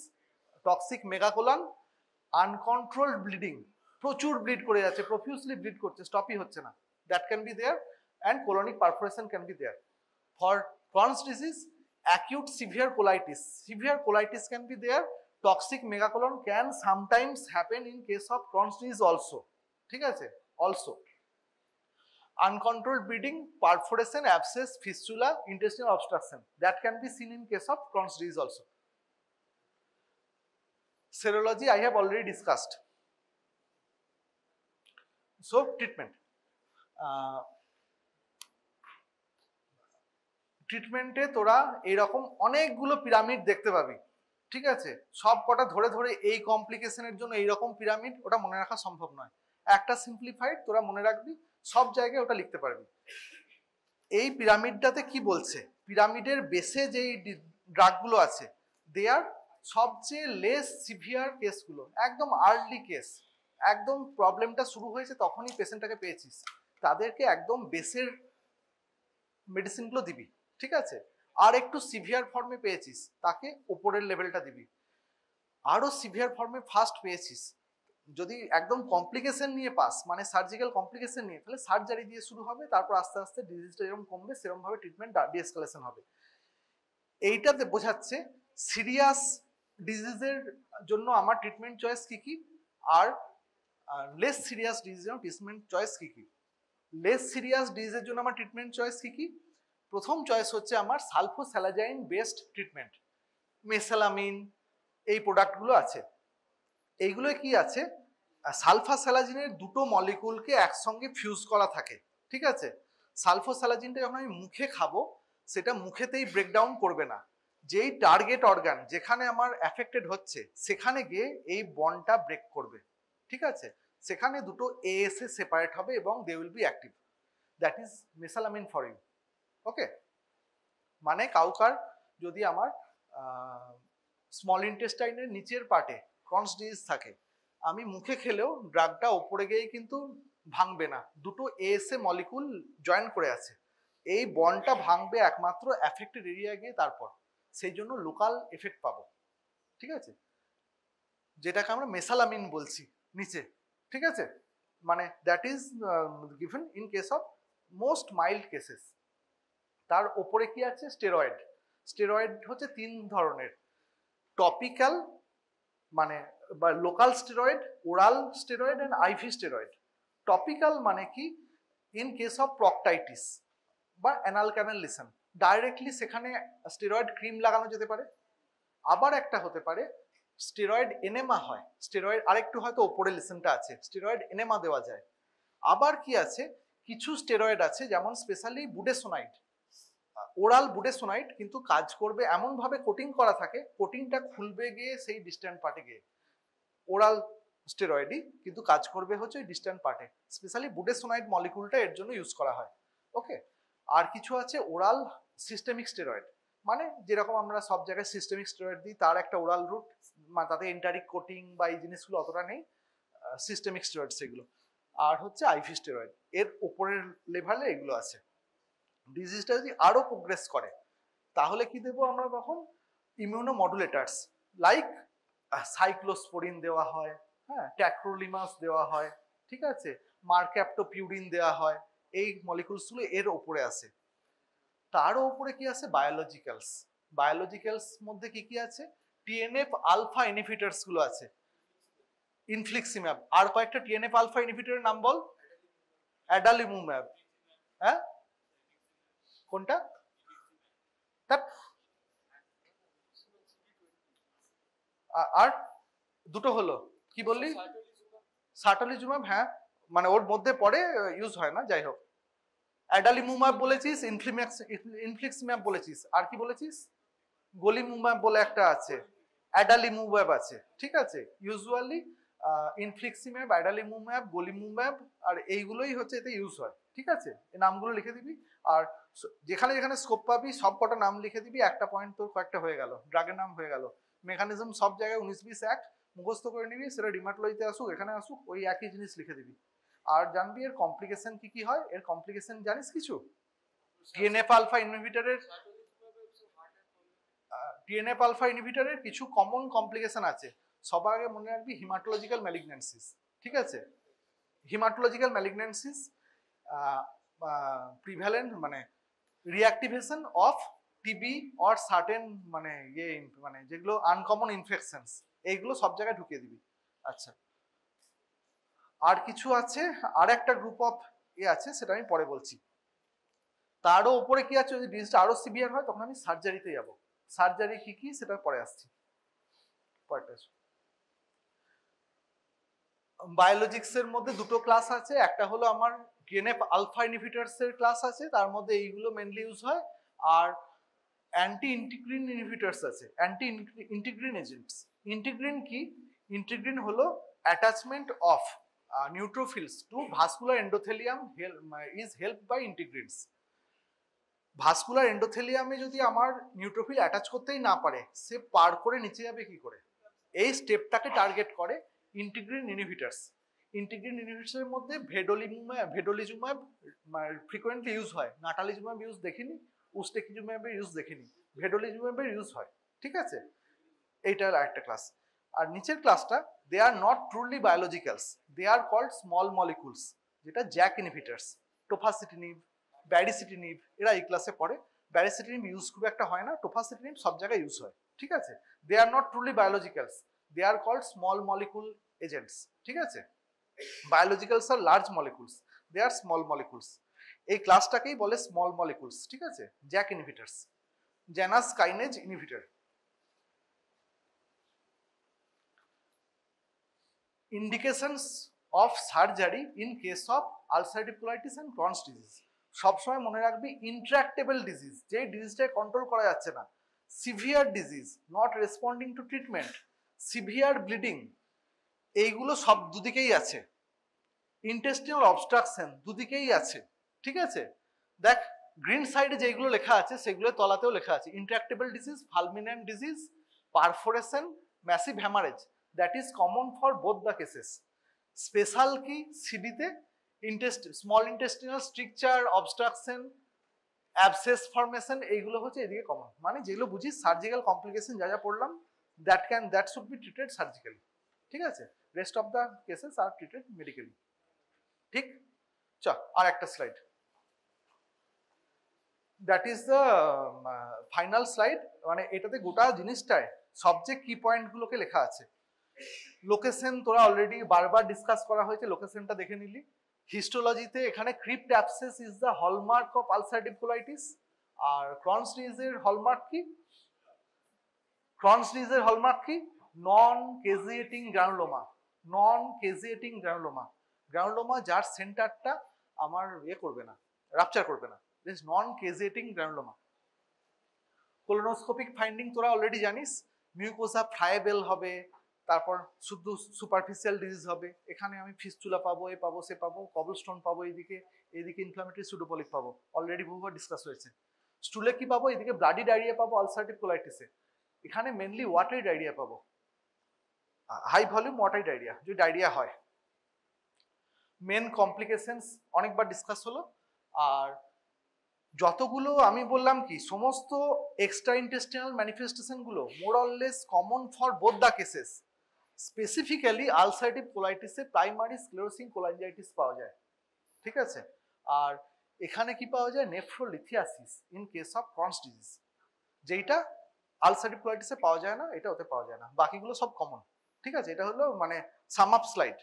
Speaker 1: toxic megacolon, uncontrolled bleeding, প্রচুর ব্লিড করে যাচ্ছে, প্রফিউজলি ব্লিড করছে, স্টপই হচ্ছে না, that can be there, and colonic perforation can be there. For Crohn's disease, acute severe colitis. Severe colitis can be there. Toxic megacolon can sometimes happen in case of Crohn's disease also. ঠিক আছে? Also. Uncontrolled bleeding, perforation, abscess, fistula, intestinal obstruction. That can be seen in case of Crohn's disease also. Serology I have already discussed. So treatment. ট্রিটমেন্টে তোরা এইরকম অনেকগুলো pyramid দেখতে পাবি, ঠিক আছে? সব কটা ধরে ধরে এই কমপ্লিকেশনের জন্য এইরকম পিরামিড, ওটা মনে রাখা সম্ভব নয়। একটা সিম্পলিফাইড তোরা মনে রাখবি, সব জায়গায় ওটা লিখতে পারবি। এই পিরামিডটাতে কি বলছে? পিরামিডের বেসে যেই ড্রাগগুলো আছে, দে আর সবচেয়ে লেস সিভিয়ার কেসগুলো, একদম আর্লি কেস, একদম প্রবলেমটা শুরু হয়েছে তখনই পেশেন্টটাকে পেয়েছিস, তাদেরকে একদম বেসের মেডিসিনগুলো দিবি, ঠিক আছে? আর একটু সিভিয়ার ফর্মে পেয়েছিস, তাকে উপরের লেভেলটা দিবি। আরো সিভিয়ার ফর্মে ফার্স্ট পেয়েছিস, যদি একদম কমপ্লিকেশন নিয়ে পাস, মানে সার্জিক্যাল কমপ্লিকেশন নিয়ে, তাহলে সার্জারি দিয়ে শুরু হবে, তারপর আস্তে আস্তে ডিজিজটা যেরকম কমবে সেরকম ভাবে ট্রিটমেন্ট ডিএসকেলেশন হবে। এইটাতে বোঝাচ্ছে সিরিয়াস ডিজিজের জন্য আমার ট্রিটমেন্ট চয়েস কি কি, আর লেস সিরিয়াস ডিজিজের জন্য ট্রিটমেন্ট চয়েস কি কি। লেস সিরিয়াস ডিজিজের জন্য আমার ট্রিটমেন্ট চয়েস কি কি? প্রথম চয়েস হচ্ছে আমার সালফোস্যালাজাইন বেসড ট্রিটমেন্ট, মেসালামিন, এই প্রোডাক্টগুলো আছে। এইগুলো কি আছে? সালফাস্যালাজিনের দুটো মলিকুলকে একসঙ্গে ফিউজ করা থাকে, ঠিক আছে? সালফোস্যালাজিনটা যখন আমি মুখে খাবো, সেটা মুখেতেই ব্রেকডাউন করবে না, যেই টার্গেট অর্গান যেখানে আমার অ্যাফেক্টেড হচ্ছে সেখানে গিয়ে এই বন্ডটা ব্রেক করবে, ঠিক আছে? সেখানে দুটো এএসএ সেপারেট হবে এবং they will be active. That is mesalamine for you. Okay, মানে কাউকার যদি আমার স্মল ইন্টেস্টাইনের নিচের পার্টে ক্রনস ডিজিজ থাকে, আমি মুখে খেলেও ড্রাগটা ওপরে গিয়ে কিন্তু ভাঙবে না, দুটো এএসএ মলিকুল জয়েন করে আছে, এই বন্ডটা ভাঙবে একমাত্র অ্যাফেক্টেড এরিয়া গিয়ে, তারপর সেই জন্য লোকাল এফেক্ট পাবো, ঠিক আছে? যেটাকে আমরা মেসালামিন বলছি নিচে, ঠিক আছে? মানে that is given in case of most mild cases. তার ওপরে কি আছে? স্টেরয়েড। স্টেরয়েড হচ্ছে তিন ধরনের, টপিক্যাল মানে বা local steroid, oral steroid and IV steroid. Topical মানে কি? ইন কেস অফ প্রক্টাইটিস বা অ্যানাল ক্যানাল লিসন, ডাইরেক্টলি সেখানে স্টেরয়েড ক্রিম লাগানো যেতে পারে। আবার একটা হতে পারে স্টেরয়েড এনেমা হয়, স্টেরয়েড আরেকটু হয়তো ওপরে লিসনটা আছে, স্টেরয়েড এনেমা দেওয়া যায়। আবার কি আছে? কিছু স্টেরয়েড আছে যেমন স্পেশালি বুডেসোনাইড, ওরাল বুডেসোনাইড, কিন্তু কাজ করবে এমন ভাবে কোটিং করা থাকে, কোটিংটা খুলবে গিয়ে সেই ডিস্ট্যান্ট পার্টে গিয়ে, ওরাল স্টেরয়েডই কিন্তু কাজ করবে হচ্ছে ওই ডিস্ট্যান্ট পার্টে, স্পেশালি বুডেসোনাইড মলিকুলটা এর জন্য ইউজ করা হয়। ওকে, আর কিছু আছে ওরাল সিস্টেমিক স্টেরয়েড, মানে যেরকম আমরা সব জায়গায় সিস্টেমিক স্টেরয়েড দিই, তার একটা ওরাল রুট, তাতে এন্টারিক কোটিং বা এই জিনিসগুলো অতটা নেই, সিস্টেমিক স্টেরয়েড সেগুলো। আর হচ্ছে আইভি স্টেরয়েড, এর উপরের লেভেলে এগুলো আছে। ডিজিজটা যদি আরো প্রোগ্রেস করে তাহলে কি দেবো আমরা তখন? ইমিউনো মডুলেটার্স, লাইক সাইক্লোস্পোরিন দেওয়া হয়, হ্যাঁ, ট্যাক্রোলিমাস দেওয়া হয়, ঠিক আছে, মার্ক্যাপ্টোপিউরিন দেওয়া হয়, এই মলিকুলসগুলো এর উপরে আছে। তারও উপরে কি আছে? বায়োলজিক্যালস। বায়োলজিক্যালস মধ্যে কি কি আছে? টিএনএফ আলফা ইনহিবিটরস গুলো আছে, ইনফ্লিক্সিম্যাব। আর কয়েকটা টিএনএফ আলফা ইনহিবিটরের নাম বল। অ্যাডালিমুম্যাব, হ্যাঁ, কোনটা? আর দুটো হলো, কি বললি? সার্টালিজুম্যাব, হ্যাঁ, মানে ওর মধ্যে পড়ে, ইউজ হয় না, যাই হোক। অ্যাডালিমুম্যাব বলেছিস, ইনফ্লিক্সিম্যাব বলেছিস, আর কি বলেছিস? গলিমুম্যাব বলে একটা আছে, অ্যাডালিমুম্যাব আছে, ঠিক আছে। ইউজুয়ালি ইনফ্লিক্সিম্যাব, অ্যাডালিমুম্যাব, গোলিমুম্যাব, আর এইগুলোই হচ্ছে এতে ইউজ হয়। ঠিক আছে, এই নামগুলো লিখে দিবি, আর যেখানে যেখানে স্কোপ পাবি সব কটা নাম লিখে দিবি, একটা পয়েন্ট তোর কয়েকটা হয়ে গেল, ড্রাগের নাম হয়ে গেল। মেকানিজম সব জায়গায় 19-20 অ্যাক্ট মুখস্থ করে নিবি, সেটা ডিমাটোলজিতে আসুক এখানে আসুক ওই একই জিনিস লিখে দিবি। আর জানবি এর কমপ্লিকেশন কি কি হয়। এর কমপ্লিকেশন জানিস কিছু? টিএনএফ আলফা ইনহিবিটরের কিছু কমন কমপ্লিকেশন আছে। সবার আগে মনে রাখবি হিমাটোলজিক্যাল ম্যালিগন্যান্সিস। ঠিক আছে, হিমাটোলজিক্যাল ম্যালিগন্যান্সিস প্রিভ্যালেন্ট মানে reactivation of TB or certain মানে মানে যেগুলো আনকমন ইনফেকশনস, এইগুলো সব জায়গায় ঢুকিয়ে দিবি। আচ্ছা, আর কিছু আছে, আর একটা গ্রুপ অফ আছে সেটা আমি পরে বলছি। তারও উপরে কি আছে, যদি ডিজিজটা আরো সিভিয়ার হয় তখন আমি সার্জারিতে যাব। সার্জারি কি কি সেটা পরে আসছি। বায়োলজিক্স এর মধ্যে দুটো ক্লাস আছে, একটা হলো আমার টিএনএফ আলফা ইনহিবিটরস এর ক্লাস আছে, তার মধ্যে এইগুলো মেনলি ইউজ হয়। আর অ্যান্টি ইন্টিগ্রিন ইনহিবিটরস আছে, অ্যান্টি ইন্টিগ্রিন এজেন্টস। ইন্টিগ্রিন কি? ইন্টিগ্রিন হলো attachment of neutrophils to vascular endothelium is help by integrins. Vascular এন্ডোথেলিয়ামে যদি আমার নিউট্রোফিল অ্যাটাচ করতেই না পারে, সে পার করে নিচে যাবে কি করে? এই স্টেপটাকে টার্গেট করে ইন্টিগ্রিন ইনহিবিটরস। ইন্টিগ্রিন ইনহিবিটরসের মধ্যে ভেডোলিজুম্যাব ফ্রিকোয়েন্টলি ইউজ হয়, নাটালিজুম্যাব ইউজ দেখিনি, উস্টেকিজুম্যাবের ইউজ দেখিনি, ভেডোলিজুম্যাবের ইউজ হয়। ঠিক আছে, এইটা একটা ক্লাস। আর নিচের ক্লাসটা they are not truly biologicals, they are called small molecules, যেটা জ্যাক ইনহিবিটরস। টোফাসিটিনিভ, ব্যারিসিটিনিভ এরা এই ক্লাসে পড়ে। ব্যারিসিটিনিভ ইউজ খুব একটা হয় না, টোফাসিটিনিভ সব জায়গায় ইউজ হয়। ঠিক আছে, they are not truly biologicals, they are called small molecule agents. ঠিক আছে, biologicals are large molecules, they are small molecules. এই ক্লাসটাকেই বলে স্মল মলিকুলস। ঠিক আছে, JAK inhibitors, Janus kinase inhibitor. Indications of surgery in case of ulcerative colitis and Crohn's disease. সবসময় মনে রাখবি ইন্ট্রাক্টেবল ডিজিজ, যে ডিজিজটাকে কন্ট্রোল করা যাচ্ছে না, severe disease not responding two treatment, severe bleeding, এইগুলো সব দুদিকেই আছে। ইন্টেস্টিনাল অবস্ট্রাকশন দুদিকেই আছে। ঠিক আছে, দেখ গ্রিন সাইডে যেগুলো লেখা আছে সেগুলো তলাতেও লেখা আছে, intractable disease, fulminant disease, perforation, massive haemorrhage, that is common for both the cases. Special কি সিডিতে small intestinal stricture, obstruction, abscess formation, এইগুলো হচ্ছে এদিকে কমন। মানে যেগুলো বুঝিস সার্জিক্যাল কমপ্লিকেশন যা যা পড়লাম, that should be treated surgically. ঠিক আছে, rest of the cases R treated medically. ঠিক, চল আর একটা slide, that is the final slide. মানে এটাতে গোটা জিনিসটায় সবচেয়ে কি পয়েন্টগুলোকে লেখা আছে। লোকেশন তোরা অলরেডি বারবার ডিসকাস করা হয়েছে, লোকেশনটা দেখে নিলি। হিস্টোলজিতে এখানে crypt abscess is the hallmark of ulcerative colitis. আর ক্রনস ডিজিজের হলমার্ক কি? ক্রনস ডিজিজের হলমার্ক কি? Non caseating granuloma. Non caseating granuloma, granuloma যার সেন্টারটা আমার করবে না, রাপচার করবে না, this non caseating granuloma. Colonoscopic finding তোরা অলরেডি জানিস, মিউকোসা ফ্রাইবেল হবে, তারপর শুধু সুপারফিশিয়াল ডিজিজ হবে। এখানে আমি ফিস্টুলা পাবো, এ পাবো, সে পাবো, কবলস্টোন পাবো, এইদিকে ইনফ্লামেটরি সুডোপলিক পাবো, অলরেডি বহুবার ডিসকাস হয়েছে। স্টুলে কি পাবো? এদিকে ব্লাডি ডায়রিয়া পাবো আলসারেটিভ কোলাইটিসে। এখানে মেনলি ওয়াটারি ডায়রিয়া পাবো, হাই ভলিউম ওয়াটারি ডায়রিয়া, যদি ডায়রিয়া হয়। মেন কমপ্লিকেশনস অনেকবার ডিসকাস হলো। আর যতগুলো আমি বললাম কি সমস্ত এক্সট্রা ইন্টেস্টিনাল ম্যানিফেস্টেশন গুলো more or less common for both the cases. Specifically ulcerative কোলাইটিসে প্রাইমারি স্ক্লেরোসিং কোলাঞ্জাইটিস পাওয়া যায়। ঠিক আছে, আর এখানে কি পাওয়া যায়? Nephrolithiasis in case of Crohn's disease, যেটা আলসারেটিভ কোলাইটিসে পাওয়া যায় না, এটা ওতে পাওয়া যায় না, বাকিগুলো সব কমন। ঠিক আছে, এটা হলো মানে সাম আপ স্লাইড।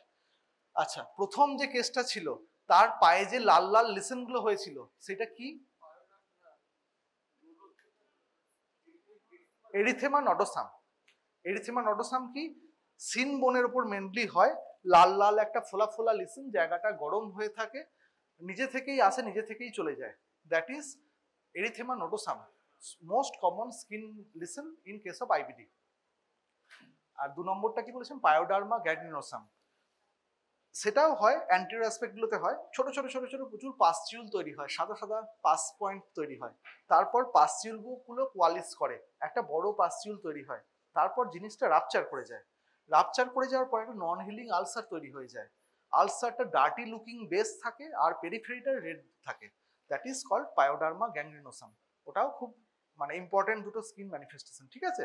Speaker 1: আচ্ছা, প্রথম যে কেসটা ছিল তার পায়ে যে লাল লাল লিসেন গুলো হয়েছিল সেটা কি? এরিথেমা নডোসাম। এরিথেমা নডোসাম কি? সিন বোনের উপর মেনলি হয়, লাল লাল একটা ফোলা ফোলা লিসেন, জায়গাটা গরম হয়ে থাকে, নিজে থেকেই আসে নিজে থেকেই চলে যায়, that is erythema nodosum, most common skin lesion in case of IBD. আর 2 নম্বরটা কি বলেছেন? Pyoderma gangrenosum. সেটাও হয়, অ্যান্টেরিয়র অ্যাসপেক্টগুলোতে হয়, ছোট ছোট ছোট ছোট প্রচুর পাসচিউল তৈরি হয়, সাদা সাদা পাস পয়েন্ট তৈরি হয়, তারপর পাসচিউলগুলো কোয়ালিস করে একটা বড় পাসচিউল তৈরি হয়, তারপর জিনিসটা রাপচার করে যায়, রাপচার করে যাওয়ার পর একটা নন হিলিং আলসার তৈরি হয়ে যায়, আলসারটা ডার্টি লুকিং বেস থাকে আর পেরিফেরিটা রেড থাকে, দ্যাট ইজ কল্ড পায়োডার্মা গ্যাংগ্রিনোসাম। ওটাও খুব মানে ইম্পর্টেন্ট দুটো স্কিন ম্যানিফেস্টেশন, ঠিক আছে।